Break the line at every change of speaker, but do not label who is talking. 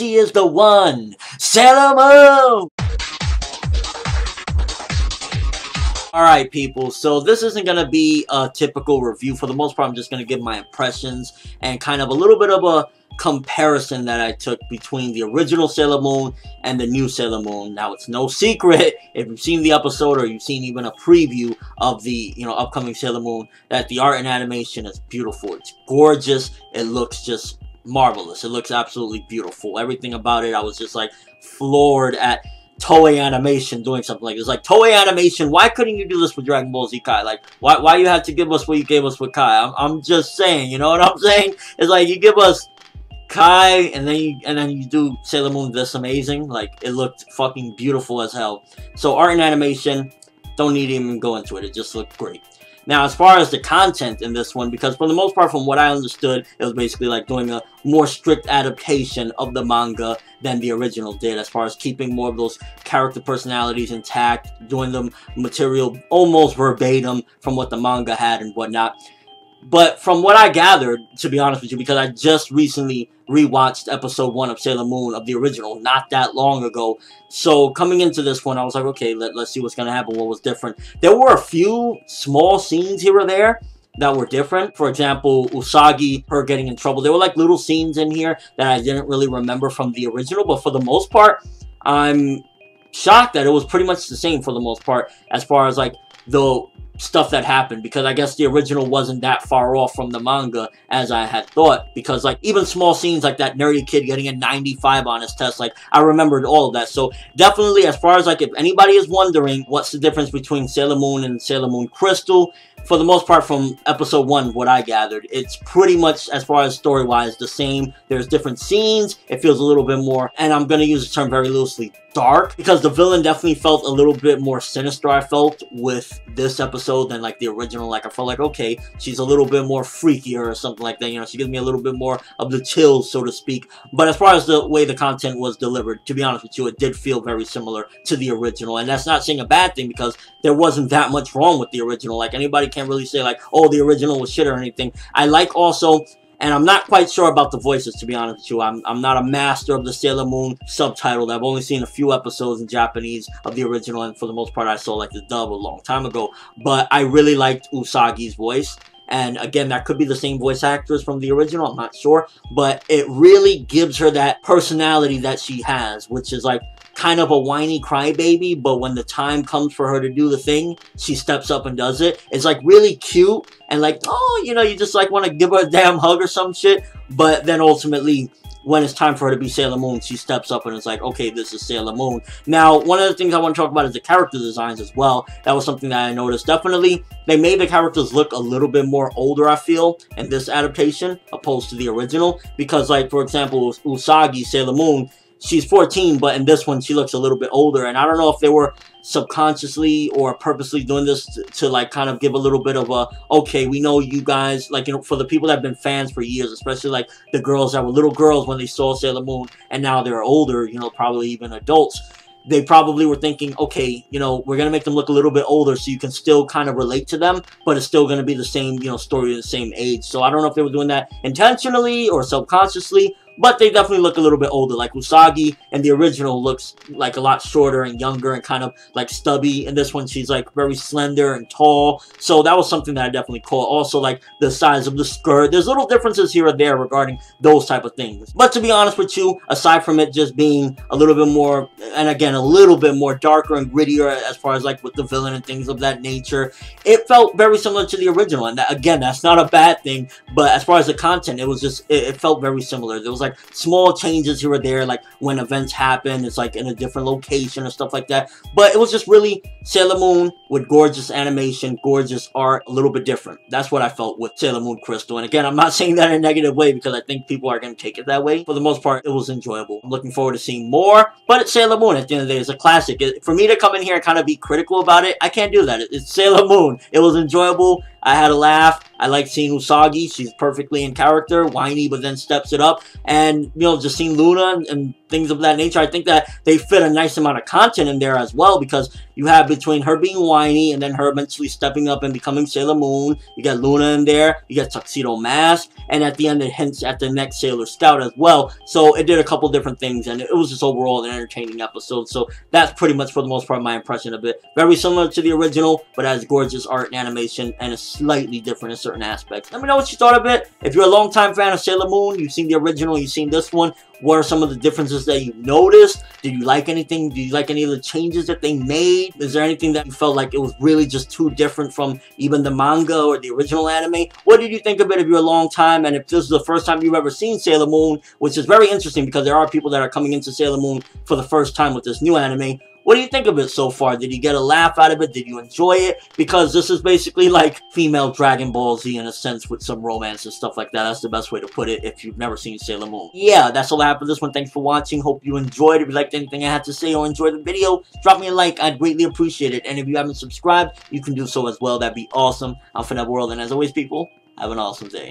she is the one, Sailor Moon! Alright people, so this isn't going to be a typical review. For the most part, I'm just going to give my impressions and kind of a little bit of a comparison that I took between the original Sailor Moon and the new Sailor Moon. Now, it's no secret, if you've seen the episode or you've seen even a preview of the, upcoming Sailor Moon, that the art and animation is beautiful. It's gorgeous. It looks just marvelous. It looks absolutely beautiful. Everything about it, I was just like floored at Toei Animation doing something like this. Like, Toei Animation, why couldn't you do this with Dragon Ball Z Kai? Like, why you had to give us what you gave us with Kai? I'm just saying, you know what I'm saying? It's like, you give us Kai, and then you do Sailor Moon this amazing. Like, it looked fucking beautiful as hell. So, art and animation, don't need to even go into it. It just looked great. Now, as far as the content in this one, because for the most part, from what I understood, it was basically like doing a more strict adaptation of the manga than the original did, as far as keeping more of those character personalities intact, doing the material almost verbatim from what the manga had and whatnot. But from what I gathered, to be honest with you, because I just recently rewatched episode 1 of Sailor Moon of the original not that long ago, so coming into this one, I was like, okay, let's see what's going to happen, what was different. There were a few small scenes here or there that were different. For example, Usagi, her getting in trouble. There were like little scenes in here that I didn't really remember from the original, but for the most part, I'm shocked that it was pretty much the same for the most part, as far as like the stuff that happened, because I guess the original wasn't that far off from the manga as I had thought, because like even small scenes like that nerdy kid getting a 95 on his test, like I remembered all of that. So definitely, as far as like if anybody is wondering what's the difference between Sailor Moon and Sailor Moon Crystal, for the most part from episode 1, what I gathered, it's pretty much, as far as story-wise, the same. There's different scenes. It feels a little bit more, and I'm going to use the term very loosely, dark, because the villain definitely felt a little bit more sinister, I felt, with this episode than like the original. Like, I felt like, okay, she's a little bit more freakier or something like that. She gives me a little bit more of the chills, so to speak. But as far as the way the content was delivered, to be honest with you, it did feel very similar to the original. And that's not saying a bad thing, because there wasn't that much wrong with the original. Like, anybody can't really say like, oh, the original was shit or anything. I like also, and I'm not quite sure about the voices, to be honest with you. I'm not a master of the Sailor Moon subtitled. I've only seen a few episodes in Japanese of the original, and for the most part, I saw like the dub a long time ago. But I really liked Usagi's voice. And again, that could be the same voice actress from the original, I'm not sure. But it really gives her that personality that she has, which is like kind of a whiny crybaby, but when the time comes for her to do the thing, she steps up and does it. It's like really cute, and like, oh, you just like want to give her a damn hug or some shit. But then ultimately, when it's time for her to be Sailor Moon, she steps up and it's like, okay, this is Sailor Moon. Now, one of the things I want to talk about is the character designs as well. That was something that I noticed. Definitely, they made the characters look a little bit more older, I feel, in this adaptation, opposed to the original. Because, like, for example, Usagi, Sailor Moon, she's 14, but in this one, she looks a little bit older. And I don't know if they were subconsciously or purposely doing this to like kind of give a little bit of a, okay, we know you guys, like, for the people that have been fans for years, especially like the girls that were little girls when they saw Sailor Moon, and now they're older, probably even adults. They probably were thinking, okay, we're going to make them look a little bit older so you can still kind of relate to them, but it's still going to be the same, story, the same age. So I don't know if they were doing that intentionally or subconsciously, but they definitely look a little bit older. Like Usagi in the original looks like a lot shorter and younger and kind of like stubby. In this one, she's like very slender and tall. So that was something that I definitely caught. Also, like the size of the skirt. There's little differences here or there regarding those type of things. But to be honest with you, aside from it just being a little bit more, and again, a little bit more darker and grittier as far as like with the villain and things of that nature, it felt very similar to the original. And that, again, that's not a bad thing. But as far as the content, it was just, it felt very similar. There was like small changes here or there, like when events happen, it's like in a different location or stuff like that. But it was just really Sailor Moon with gorgeous animation, gorgeous art, a little bit different. That's what I felt with Sailor Moon Crystal. And again, I'm not saying that in a negative way, because I think people are going to take it that way. For the most part, it was enjoyable. I'm looking forward to seeing more, but it's Sailor Moon. At the end of the day, it's a classic. For me to come in here and kind of be critical about it, I can't do that. It's Sailor Moon. It was enjoyable. I had a laugh. I like seeing Usagi. She's perfectly in character, whiny, but then steps it up. And, just seeing Luna and things of that nature. I think that they fit a nice amount of content in there as well, because you have between her being whiny and then her eventually stepping up and becoming Sailor Moon. You got Luna in there, you got Tuxedo Mask, and at the end it hints at the next Sailor Scout as well. So it did a couple different things, and it was just overall an entertaining episode. So that's pretty much for the most part my impression of it. Very similar to the original, but has gorgeous art and animation, and is slightly different in certain aspects. Let me know what you thought of it. If you're a longtime fan of Sailor Moon, you've seen the original, you've seen this one, what are some of the differences that you noticed? Did you like anything? Did you like any of the changes that they made? Is there anything that you felt like it was really just too different from even the manga or the original anime? What did you think of it if you're a long time, and if this is the first time you've ever seen Sailor Moon, which is very interesting because there are people that are coming into Sailor Moon for the first time with this new anime. What do you think of it so far? Did you get a laugh out of it? Did you enjoy it? Because this is basically like female Dragon Ball Z in a sense, with some romance and stuff like that. That's the best way to put it if you've never seen Sailor Moon. Yeah, that's all I have for this one. Thanks for watching. Hope you enjoyed. If you liked anything I had to say or enjoyed the video, drop me a like. I'd greatly appreciate it. And if you haven't subscribed, you can do so as well. That'd be awesome. I'm ForneverWorld, and as always, people, have an awesome day.